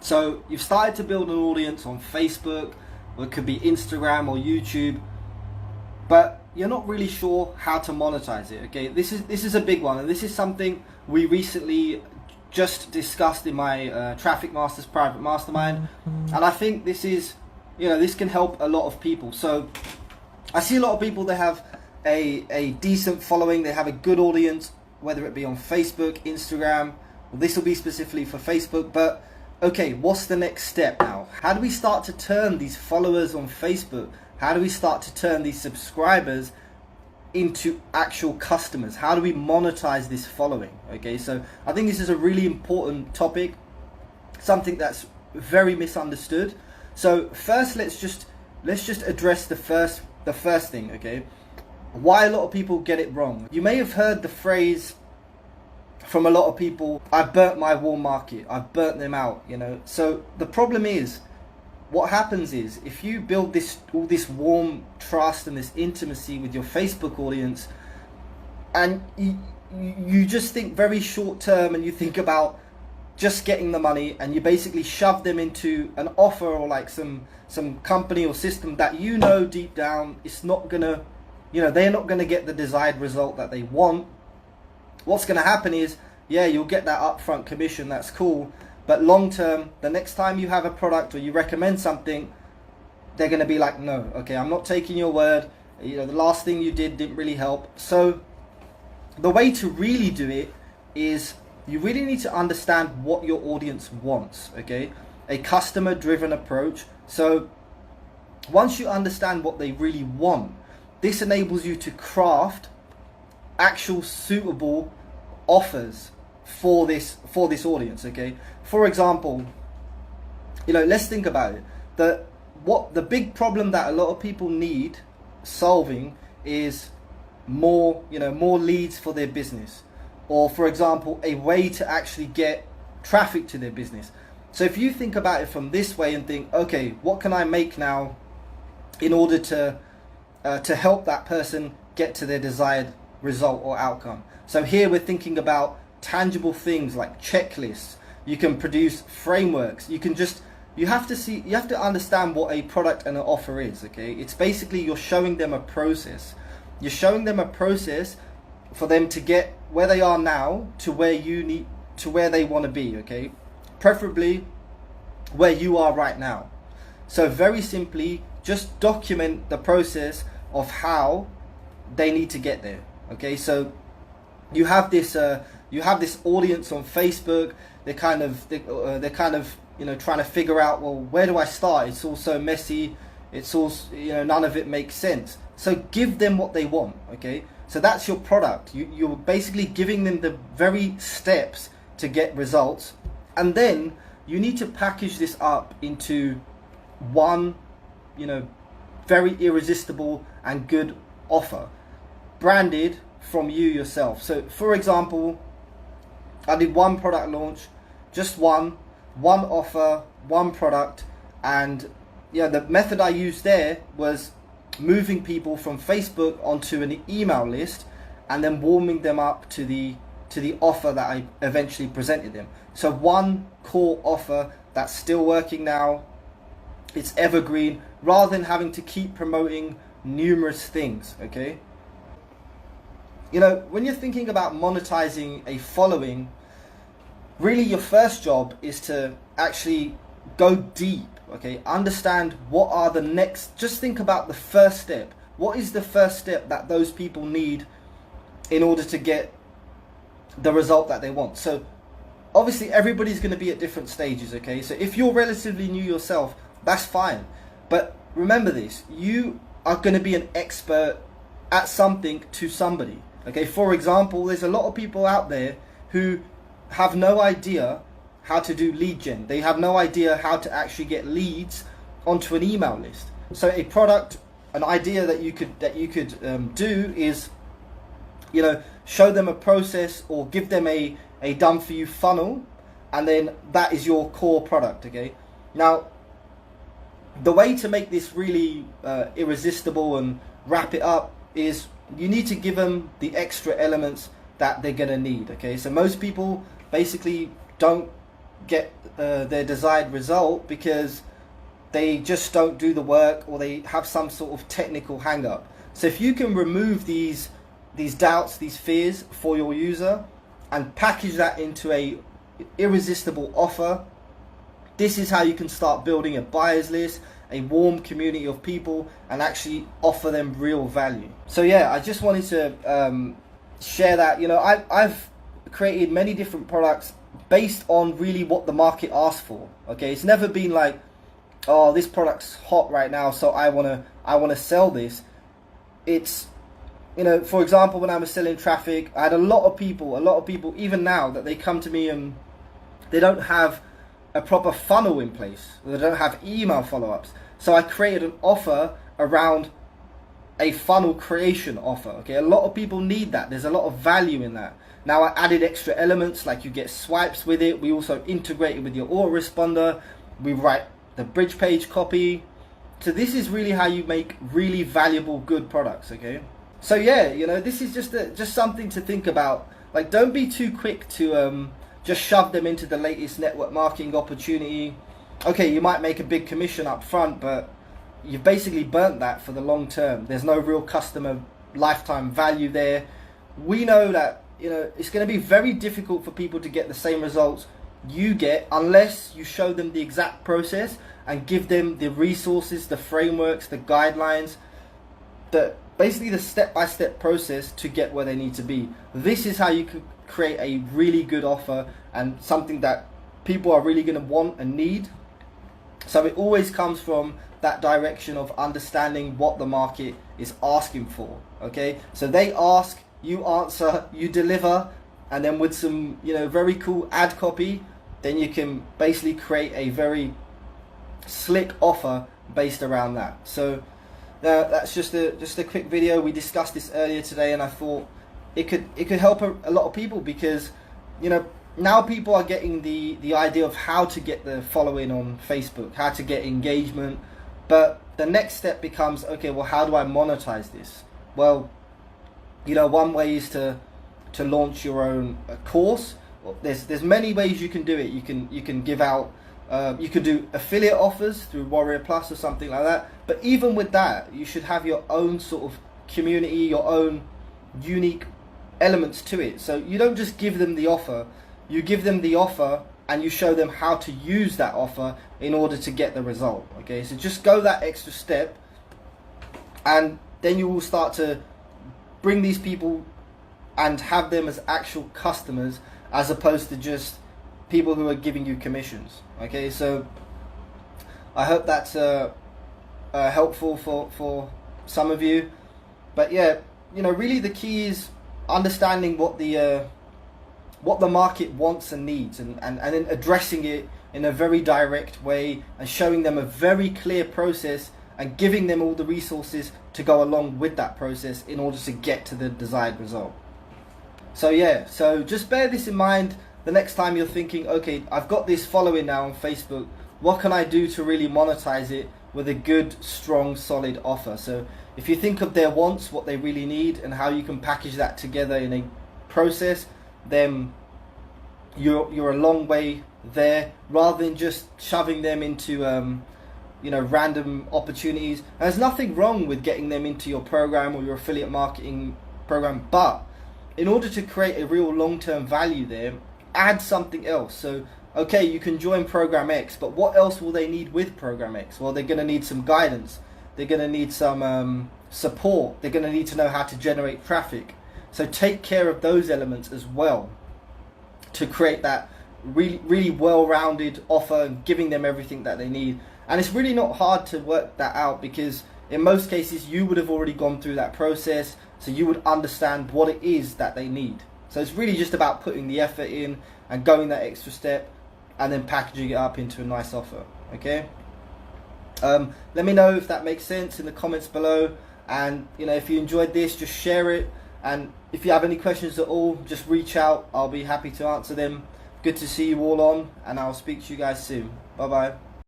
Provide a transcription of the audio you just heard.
So you've started to build an audience on Facebook, or it could be Instagram or YouTube, but you're not really sure how to monetize it. Okay, this is a big one, and this is something we recently just discussed in my Traffic Masters private mastermind, and I think this is, this can help a lot of people. So I see a lot of people that have a decent following, they have a good audience, whether it be on Facebook, Instagram. Well, this will be specifically for Facebook, but okay, what's the next step now? How do we start to turn these followers on Facebook? How do we start to turn these subscribers into actual customers? How do we monetize this following? Okay, so I think this is a really important topic, something that's very misunderstood. So first, let's just address the first thing. Okay, why a lot of people get it wrong. You may have heard the phrase from a lot of people, I burnt my warm market, I burnt them out, So the problem is, what happens is, if you build all this warm trust and this intimacy with your Facebook audience, and you just think very short term, and you think about just getting the money, and you basically shove them into an offer or like some company or system that deep down it's not gonna, they're not gonna get the desired result that they want. What's going to happen is, you'll get that upfront commission, that's cool, but long term, the next time you have a product or you recommend something, they're going to be like, no, okay, I'm not taking your word, the last thing you didn't really help. So the way to really do it is, you really need to understand what your audience wants, okay? A customer driven approach. So once you understand what they really want, this enables you to craft actual suitable offers for this audience. Okay, for example, let's think about it. The big problem that a lot of people need solving is more leads for their business, or for example, a way to actually get traffic to their business. So if you think about it from this way and think, okay, what can I make now in order to help that person get to their desired result or outcome? So here we're thinking about tangible things like checklists. You can produce frameworks. You have to understand what a product and an offer is. Okay, it's basically you're showing them a process. You're showing them a process for them to get where they are now to where they want to be. Okay, preferably where you are right now. So very simply, just document the process of how they need to get there. Okay, so you have this audience on Facebook. They're kind of trying to figure out, well, where do I start? It's all so messy. It's all none of it makes sense. So give them what they want. Okay, so that's your product. You're basically giving them the very steps to get results, and then you need to package this up into one very irresistible and good offer, branded from you yourself. So for example, I did one product launch, just one offer, one product, and the method I used there was moving people from Facebook onto an email list and then warming them up to the offer that I eventually presented them. So one core offer that's still working now, it's evergreen, rather than having to keep promoting numerous things. Okay, when you're thinking about monetizing a following, really your first job is to actually go deep. Okay, understand what are the next, just think about the first step. What is the first step that those people need in order to get the result that they want? So obviously everybody's going to be at different stages. Okay, so if you're relatively new yourself, that's fine, but remember this, you are going to be an expert at something to somebody. Okay, for example, there's a lot of people out there who have no idea how to do lead gen. They have no idea how to actually get leads onto an email list. So a product, an idea that you could do is, show them a process or give them a done for you funnel, and then that is your core product. Okay, now the way to make this really irresistible and wrap it up is you need to give them the extra elements that they're going to need. Okay, so most people basically don't get their desired result because they just don't do the work, or they have some sort of technical hang up. So if you can remove these doubts, these fears for your user, and package that into a irresistible offer, this is how you can start building a buyers list, a warm community of people, and actually offer them real value. So yeah, I just wanted to share that. You know, I've created many different products based on really what the market asks for. Okay, it's never been like, oh, this product's hot right now, so I wanna sell this. It's, you know, for example, when I was selling traffic, I had a lot of people, even now, that they come to me and they don't have a proper funnel in place. They don't have email follow-ups. So I created an offer around a funnel creation offer. Okay, a lot of people need that. There's a lot of value in that. Now I added extra elements, like you get swipes with it. We also integrate it with your autoresponder. We write the bridge page copy. So this is really how you make really valuable, good products. Okay. So yeah, you know, this is just something to think about. Like, don't be too quick to just shove them into the latest network marketing opportunity. Okay, you might make a big commission up front, but you've basically burnt that for the long term. There's no real customer lifetime value there. We know that, you know, it's going to be very difficult for people to get the same results you get unless you show them the exact process and give them the resources, the frameworks, the guidelines, basically the step-by-step process to get where they need to be. This is how you can create a really good offer and something that people are really going to want and need. So it always comes from that direction of understanding what the market is asking for. Okay, so they ask, you answer, you deliver, and then with some, you know, very cool ad copy, then you can basically create a very slick offer based around that. So that's just a quick video. We discussed this earlier today, and I thought it could help a lot of people, because, you know, now people are getting the idea of how to get the following on Facebook, how to get engagement, but the next step becomes, okay, well, how do I monetize this? Well, you know, one way is to launch your own course. There's many ways you can do it. You can give out, you can do affiliate offers through Warrior Plus or something like that. But even with that, you should have your own sort of community, your own unique elements to it. So you don't just give them the offer. You give them the offer and you show them how to use that offer in order to get the result. Okay, so just go that extra step, and then you will start to bring these people and have them as actual customers, as opposed to just people who are giving you commissions. Okay, so I hope that's helpful for some of you. But yeah, you know, really the key is understanding what the market wants and needs, and then addressing it in a very direct way and showing them a very clear process and giving them all the resources to go along with that process in order to get to the desired result. So yeah, so just bear this in mind the next time you're thinking, okay, I've got this following now on Facebook, what can I do to really monetize it with a good, strong, solid offer? So if you think of their wants, what they really need, and how you can package that together in a process, then you're a long way there, rather than just shoving them into you know, random opportunities. And there's nothing wrong with getting them into your program or your affiliate marketing program, but in order to create a real long-term value there, add something else. So okay, you can join program X, but what else will they need with program X? Well, they're going to need some guidance, they're going to need some support, they're going to need to know how to generate traffic. So take care of those elements as well to create that really well-rounded offer and giving them everything that they need. And it's really not hard to work that out, because in most cases you would have already gone through that process, so you would understand what it is that they need. So it's really just about putting the effort in and going that extra step and then packaging it up into a nice offer. Okay, let me know if that makes sense in the comments below, and you know, if you enjoyed this, just share it, and if you have any questions at all, just reach out. I'll be happy to answer them. Good to see you all on, and I'll speak to you guys soon. Bye bye.